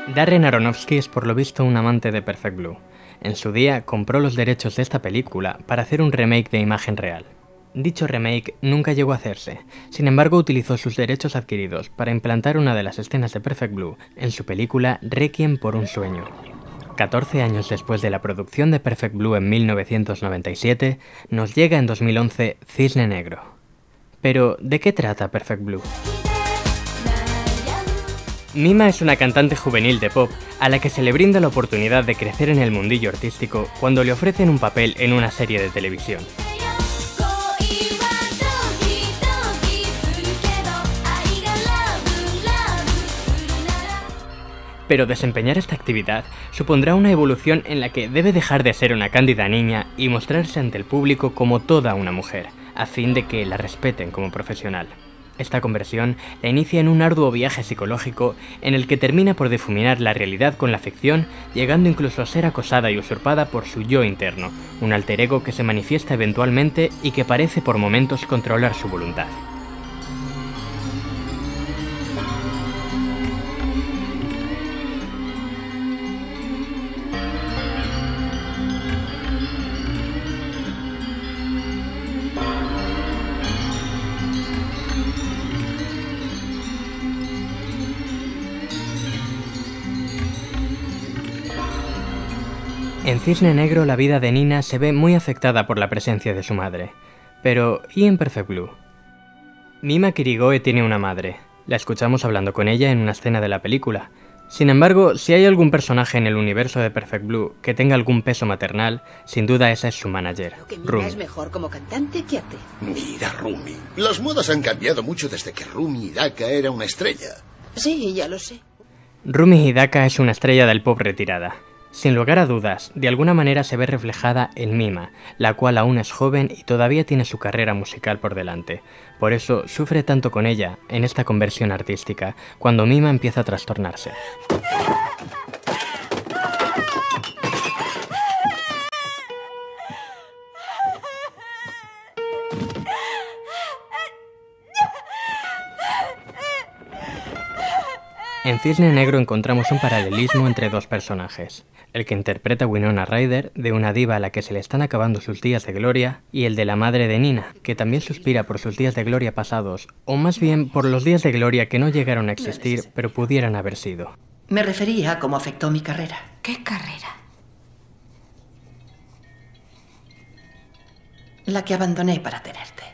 Darren Aronofsky es por lo visto un amante de Perfect Blue. En su día compró los derechos de esta película para hacer un remake de imagen real. Dicho remake nunca llegó a hacerse, sin embargo utilizó sus derechos adquiridos para implantar una de las escenas de Perfect Blue en su película Requiem por un sueño. 14 años después de la producción de Perfect Blue en 1997, nos llega en 2011 Cisne Negro. Pero, ¿de qué trata Perfect Blue? Mima es una cantante juvenil de pop a la que se le brinda la oportunidad de crecer en el mundillo artístico cuando le ofrecen un papel en una serie de televisión. Pero desempeñar esta actividad supondrá una evolución en la que debe dejar de ser una cándida niña y mostrarse ante el público como toda una mujer, a fin de que la respeten como profesional. Esta conversión la inicia en un arduo viaje psicológico en el que termina por difuminar la realidad con la ficción, llegando incluso a ser acosada y usurpada por su yo interno, un alter ego que se manifiesta eventualmente y que parece por momentos controlar su voluntad. En Cisne Negro la vida de Nina se ve muy afectada por la presencia de su madre. Pero, ¿y en Perfect Blue? Mima Kirigoe tiene una madre. La escuchamos hablando con ella en una escena de la película. Sin embargo, si hay algún personaje en el universo de Perfect Blue que tenga algún peso maternal, sin duda esa es su manager, Rumi. Es mejor como cantante que actriz. Mira, Rumi. Las modas han cambiado mucho desde que Rumi Hidaka era una estrella. Sí, ya lo sé. Rumi Hidaka es una estrella del pop retirada. Sin lugar a dudas, de alguna manera se ve reflejada en Mima, la cual aún es joven y todavía tiene su carrera musical por delante. Por eso sufre tanto con ella en esta conversión artística, cuando Mima empieza a trastornarse. En Cisne Negro encontramos un paralelismo entre dos personajes, el que interpreta Winona Ryder, de una diva a la que se le están acabando sus días de gloria, y el de la madre de Nina, que también suspira por sus días de gloria pasados, o más bien por los días de gloria que no llegaron a existir, pero pudieran haber sido. Me refería a cómo afectó mi carrera. ¿Qué carrera? La que abandoné para tenerte.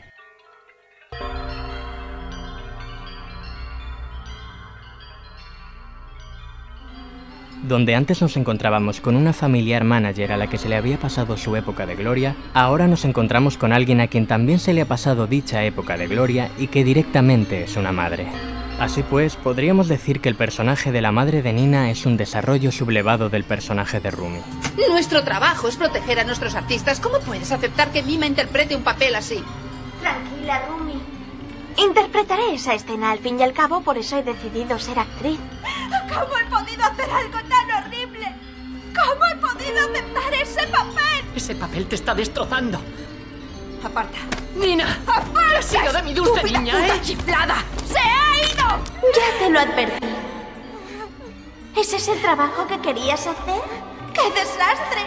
Donde antes nos encontrábamos con una familiar manager a la que se le había pasado su época de gloria, ahora nos encontramos con alguien a quien también se le ha pasado dicha época de gloria y que directamente es una madre. Así pues, podríamos decir que el personaje de la madre de Nina es un desarrollo sublevado del personaje de Rumi. Nuestro trabajo es proteger a nuestros artistas. ¿Cómo puedes aceptar que Mima interprete un papel así? Tranquila, Rumi. Interpretaré esa escena al fin y al cabo, por eso he decidido ser actriz. ¿Cómo he podido hacer algo tan horrible? ¿Cómo he podido aceptar ese papel? Ese papel te está destrozando. Aparta. ¡Nina! ¡Aparta! ¿Qué ha sido de mi dulce niña, puta chiflada! ¡Se ha ido! Ya te lo advertí. ¿Ese es el trabajo que querías hacer? ¡Qué desastre!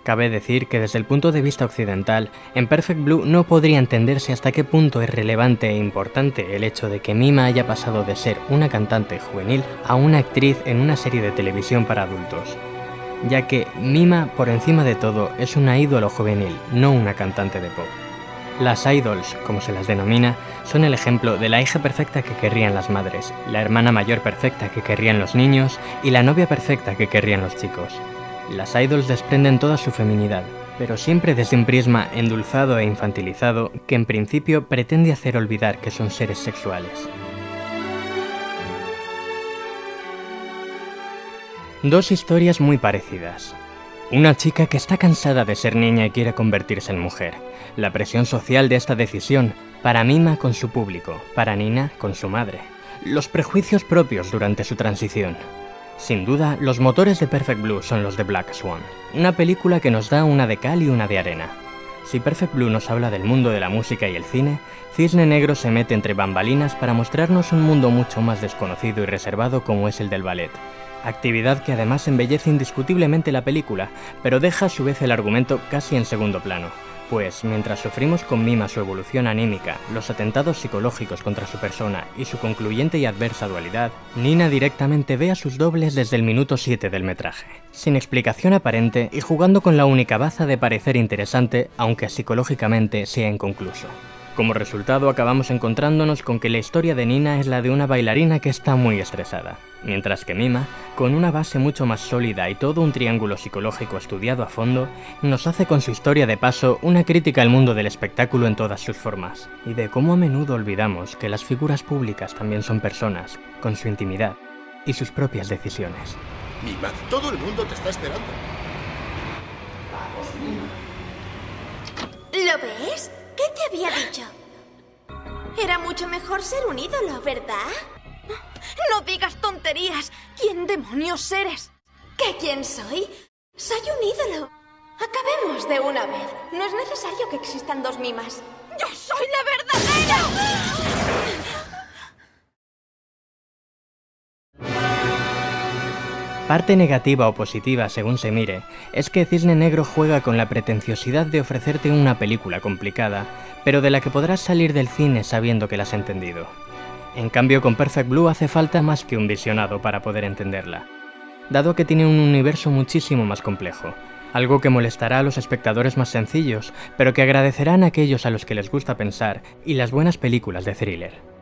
Cabe decir que desde el punto de vista occidental, en Perfect Blue no podría entenderse hasta qué punto es relevante e importante el hecho de que Mima haya pasado de ser una cantante juvenil a una actriz en una serie de televisión para adultos, ya que Mima, por encima de todo, es una ídolo juvenil, no una cantante de pop. Las idols, como se las denomina, son el ejemplo de la hija perfecta que querrían las madres, la hermana mayor perfecta que querrían los niños y la novia perfecta que querrían los chicos. Las idols desprenden toda su feminidad, pero siempre desde un prisma endulzado e infantilizado que en principio pretende hacer olvidar que son seres sexuales. Dos historias muy parecidas. Una chica que está cansada de ser niña y quiere convertirse en mujer. La presión social de esta decisión, para Mima con su público, para Nina con su madre. Los prejuicios propios durante su transición. Sin duda, los motores de Perfect Blue son los de Black Swan, una película que nos da una de cal y una de arena. Si Perfect Blue nos habla del mundo de la música y el cine, Cisne Negro se mete entre bambalinas para mostrarnos un mundo mucho más desconocido y reservado como es el del ballet. Actividad que además embellece indiscutiblemente la película, pero deja a su vez el argumento casi en segundo plano. Pues, mientras sufrimos con Mima su evolución anímica, los atentados psicológicos contra su persona y su concluyente y adversa dualidad, Nina directamente ve a sus dobles desde el minuto 7 del metraje, sin explicación aparente y jugando con la única baza de parecer interesante, aunque psicológicamente sea inconcluso. Como resultado, acabamos encontrándonos con que la historia de Nina es la de una bailarina que está muy estresada, mientras que Mima, con una base mucho más sólida y todo un triángulo psicológico estudiado a fondo, nos hace con su historia de paso una crítica al mundo del espectáculo en todas sus formas, y de cómo a menudo olvidamos que las figuras públicas también son personas, con su intimidad y sus propias decisiones. Mima, todo el mundo te está esperando. ¿Lo ves? ¿Qué te había dicho? Era mucho mejor ser un ídolo, ¿verdad? No digas tonterías. ¿Quién demonios eres? ¿Qué quién soy? Soy un ídolo. Acabemos de una vez. No es necesario que existan dos mimas. ¡Yo soy la verdadera! Parte negativa o positiva, según se mire, es que Cisne Negro juega con la pretenciosidad de ofrecerte una película complicada, pero de la que podrás salir del cine sabiendo que la has entendido. En cambio, con Perfect Blue hace falta más que un visionado para poder entenderla, dado que tiene un universo muchísimo más complejo, algo que molestará a los espectadores más sencillos, pero que agradecerán a aquellos a los que les gusta pensar y las buenas películas de thriller.